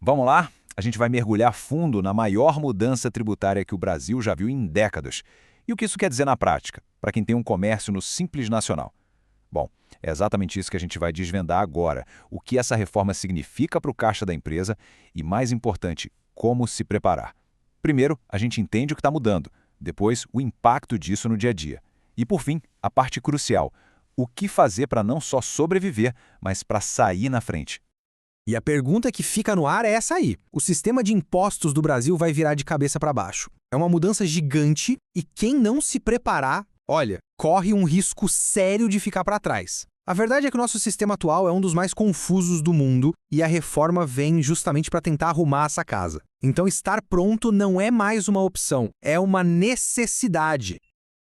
Vamos lá? A gente vai mergulhar fundo na maior mudança tributária que o Brasil já viu em décadas. E o que isso quer dizer na prática, para quem tem um comércio no Simples Nacional? Bom, é exatamente isso que a gente vai desvendar agora. O que essa reforma significa para o caixa da empresa e, mais importante, como se preparar. Primeiro, a gente entende o que está mudando. Depois, o impacto disso no dia a dia. E, por fim, a parte crucial. O que fazer para não só sobreviver, mas para sair na frente. E a pergunta que fica no ar é essa aí. O sistema de impostos do Brasil vai virar de cabeça para baixo. É uma mudança gigante e quem não se preparar, olha, corre um risco sério de ficar para trás. A verdade é que o nosso sistema atual é um dos mais confusos do mundo e a reforma vem justamente para tentar arrumar essa casa. Então estar pronto não é mais uma opção, é uma necessidade.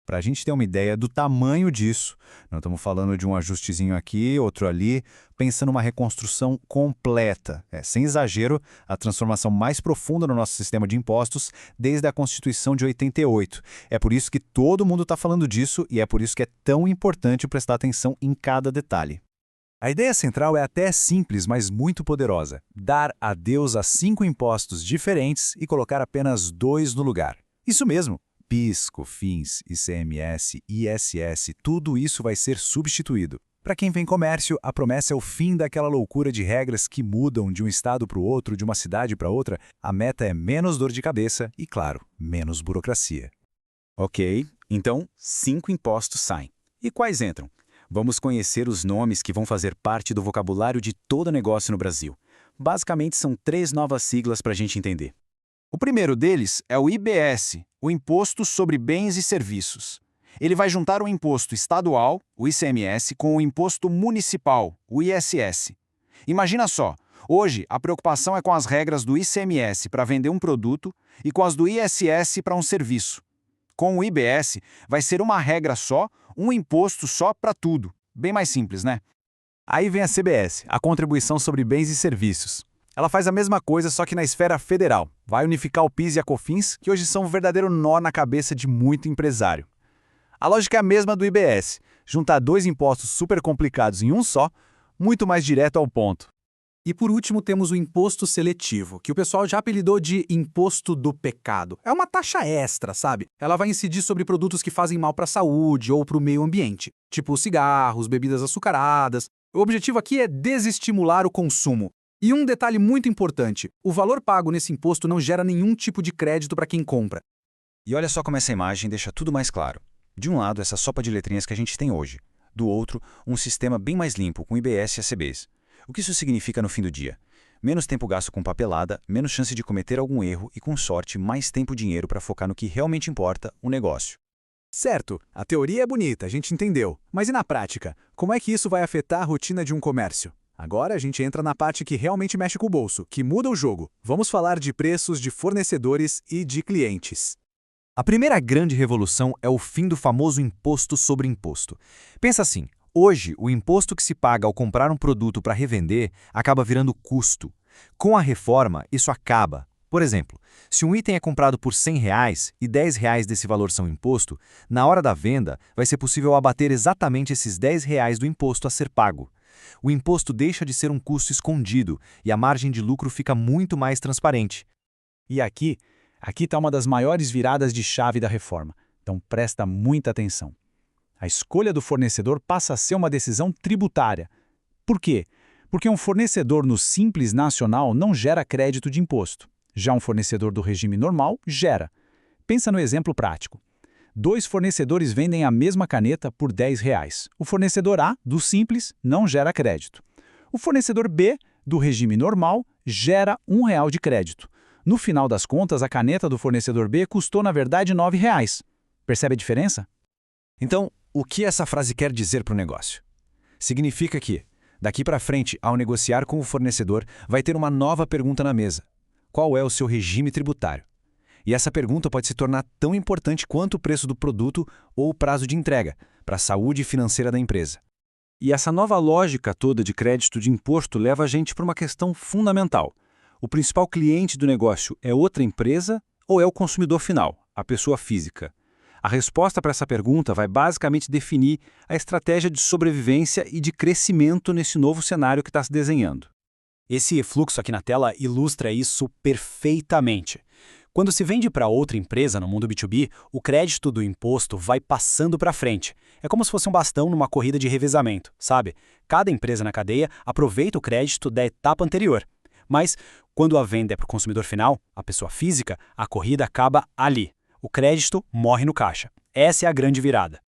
Para a gente ter uma ideia do tamanho disso, não estamos falando de um ajustezinho aqui, outro ali, pensa numa reconstrução completa. Sem exagero, a transformação mais profunda no nosso sistema de impostos desde a Constituição de 88. É por isso que todo mundo está falando disso e é por isso que é tão importante prestar atenção em cada detalhe. A ideia central é até simples, mas muito poderosa. Dar adeus a 5 impostos diferentes e colocar apenas 2 no lugar. Isso mesmo. PIS, COFINS, ICMS, ISS, tudo isso vai ser substituído. Para quem vem comércio, a promessa é o fim daquela loucura de regras que mudam de um estado para o outro, de uma cidade para outra. A meta é menos dor de cabeça e, claro, menos burocracia. Ok, então 5 impostos saem. E quais entram? Vamos conhecer os nomes que vão fazer parte do vocabulário de todo negócio no Brasil. Basicamente, são 3 novas siglas para a gente entender. O primeiro deles é o IBS, o Imposto sobre Bens e Serviços. Ele vai juntar o imposto estadual, o ICMS, com o imposto municipal, o ISS. Imagina só, hoje a preocupação é com as regras do ICMS para vender um produto e com as do ISS para um serviço. Com o IBS, vai ser uma regra só, um imposto só para tudo. Bem mais simples, né? Aí vem a CBS, a Contribuição sobre Bens e Serviços. Ela faz a mesma coisa, só que na esfera federal. Vai unificar o PIS e a COFINS, que hoje são um verdadeiro nó na cabeça de muito empresário. A lógica é a mesma do IBS, juntar 2 impostos super complicados em um só, muito mais direto ao ponto. E por último temos o imposto seletivo, que o pessoal já apelidou de imposto do pecado. É uma taxa extra, sabe? Ela vai incidir sobre produtos que fazem mal para a saúde ou para o meio ambiente, tipo cigarros, bebidas açucaradas. O objetivo aqui é desestimular o consumo. E um detalhe muito importante, o valor pago nesse imposto não gera nenhum tipo de crédito para quem compra. E olha só como essa imagem deixa tudo mais claro. De um lado, essa sopa de letrinhas que a gente tem hoje. Do outro, um sistema bem mais limpo, com IBS e ACBs. O que isso significa no fim do dia? Menos tempo gasto com papelada, menos chance de cometer algum erro e, com sorte, mais tempo e dinheiro para focar no que realmente importa, o negócio. Certo, a teoria é bonita, a gente entendeu. Mas e na prática? Como é que isso vai afetar a rotina de um comércio? Agora a gente entra na parte que realmente mexe com o bolso, que muda o jogo. Vamos falar de preços de fornecedores e de clientes. A primeira grande revolução é o fim do famoso imposto sobre imposto. Pensa assim, hoje o imposto que se paga ao comprar um produto para revender acaba virando custo. Com a reforma, isso acaba. Por exemplo, se um item é comprado por R$100 e R$10 desse valor são imposto, na hora da venda vai ser possível abater exatamente esses R$10 do imposto a ser pago. O imposto deixa de ser um custo escondido e a margem de lucro fica muito mais transparente. E aqui está uma das maiores viradas de chave da reforma. Então presta muita atenção. A escolha do fornecedor passa a ser uma decisão tributária. Por quê? Porque um fornecedor no Simples Nacional não gera crédito de imposto. Já um fornecedor do regime normal gera. Pensa no exemplo prático. 2 fornecedores vendem a mesma caneta por R$10. O fornecedor A, do Simples, não gera crédito. O fornecedor B, do regime normal, gera R$1 de crédito. No final das contas, a caneta do fornecedor B custou, na verdade, R$9. Percebe a diferença? Então, o que essa frase quer dizer para o negócio? Significa que, daqui para frente, ao negociar com o fornecedor, vai ter uma nova pergunta na mesa. Qual é o seu regime tributário? E essa pergunta pode se tornar tão importante quanto o preço do produto ou o prazo de entrega, para a saúde financeira da empresa. E essa nova lógica toda de crédito de imposto leva a gente para uma questão fundamental. O principal cliente do negócio é outra empresa ou é o consumidor final, a pessoa física? A resposta para essa pergunta vai basicamente definir a estratégia de sobrevivência e de crescimento nesse novo cenário que está se desenhando. Esse fluxo aqui na tela ilustra isso perfeitamente. Quando se vende para outra empresa no mundo B2B, o crédito do imposto vai passando para frente. É como se fosse um bastão numa corrida de revezamento, sabe? Cada empresa na cadeia aproveita o crédito da etapa anterior. Mas, quando a venda é para o consumidor final, a pessoa física, a corrida acaba ali. O crédito morre no caixa. Essa é a grande virada.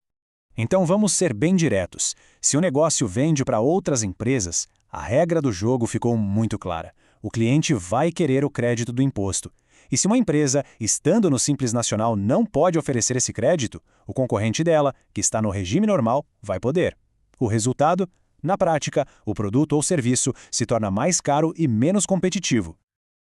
Então vamos ser bem diretos. Se o negócio vende para outras empresas, a regra do jogo ficou muito clara. O cliente vai querer o crédito do imposto. E se uma empresa, estando no Simples Nacional, não pode oferecer esse crédito, o concorrente dela, que está no regime normal, vai poder. O resultado? Na prática, o produto ou serviço se torna mais caro e menos competitivo.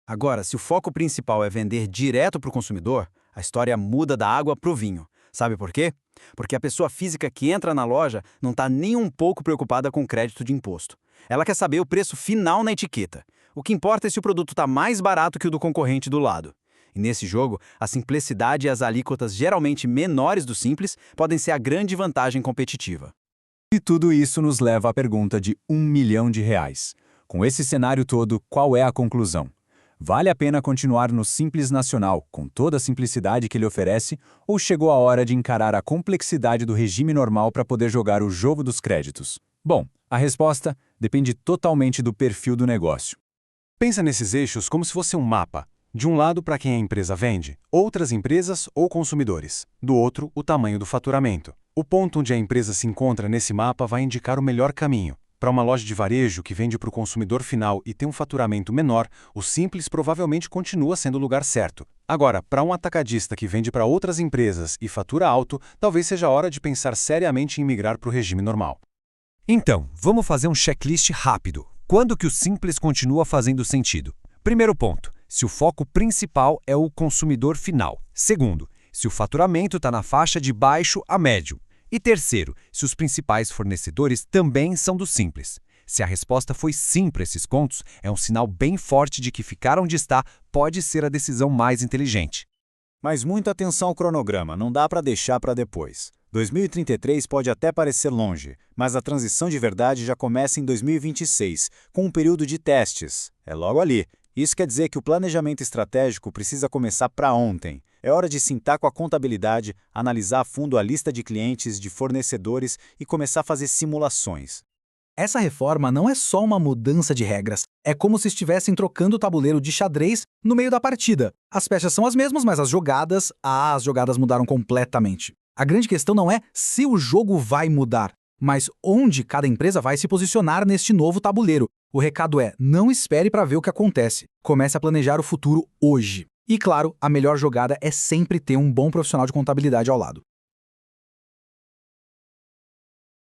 Agora, se o foco principal é vender direto para o consumidor, a história muda da água para o vinho. Sabe por quê? Porque a pessoa física que entra na loja não está nem um pouco preocupada com o crédito de imposto. Ela quer saber o preço final na etiqueta. O que importa é se o produto está mais barato que o do concorrente do lado. E nesse jogo, a simplicidade e as alíquotas geralmente menores do Simples podem ser a grande vantagem competitiva. E tudo isso nos leva à pergunta de R$1 milhão. Com esse cenário todo, qual é a conclusão? Vale a pena continuar no Simples Nacional, com toda a simplicidade que ele oferece, ou chegou a hora de encarar a complexidade do regime normal para poder jogar o jogo dos créditos? Bom, a resposta depende totalmente do perfil do negócio. Pensa nesses eixos como se fosse um mapa. De um lado, para quem a empresa vende, outras empresas ou consumidores. Do outro, o tamanho do faturamento. O ponto onde a empresa se encontra nesse mapa vai indicar o melhor caminho. Para uma loja de varejo que vende para o consumidor final e tem um faturamento menor, o Simples provavelmente continua sendo o lugar certo. Agora, para um atacadista que vende para outras empresas e fatura alto, talvez seja a hora de pensar seriamente em migrar para o regime normal. Então, vamos fazer um checklist rápido. Quando que o Simples continua fazendo sentido? Primeiro ponto, se o foco principal é o consumidor final. Segundo, se o faturamento está na faixa de baixo a médio. E terceiro, se os principais fornecedores também são do Simples. Se a resposta foi sim para esses pontos, é um sinal bem forte de que ficar onde está pode ser a decisão mais inteligente. Mas muita atenção ao cronograma, não dá para deixar para depois. 2033 pode até parecer longe, mas a transição de verdade já começa em 2026, com um período de testes. É logo ali. Isso quer dizer que o planejamento estratégico precisa começar para ontem. É hora de sentar com a contabilidade, analisar a fundo a lista de clientes, de fornecedores e começar a fazer simulações. Essa reforma não é só uma mudança de regras. É como se estivessem trocando o tabuleiro de xadrez no meio da partida. As peças são as mesmas, mas as jogadas mudaram completamente. A grande questão não é se o jogo vai mudar, mas onde cada empresa vai se posicionar neste novo tabuleiro. O recado é, não espere para ver o que acontece. Comece a planejar o futuro hoje. E claro, a melhor jogada é sempre ter um bom profissional de contabilidade ao lado.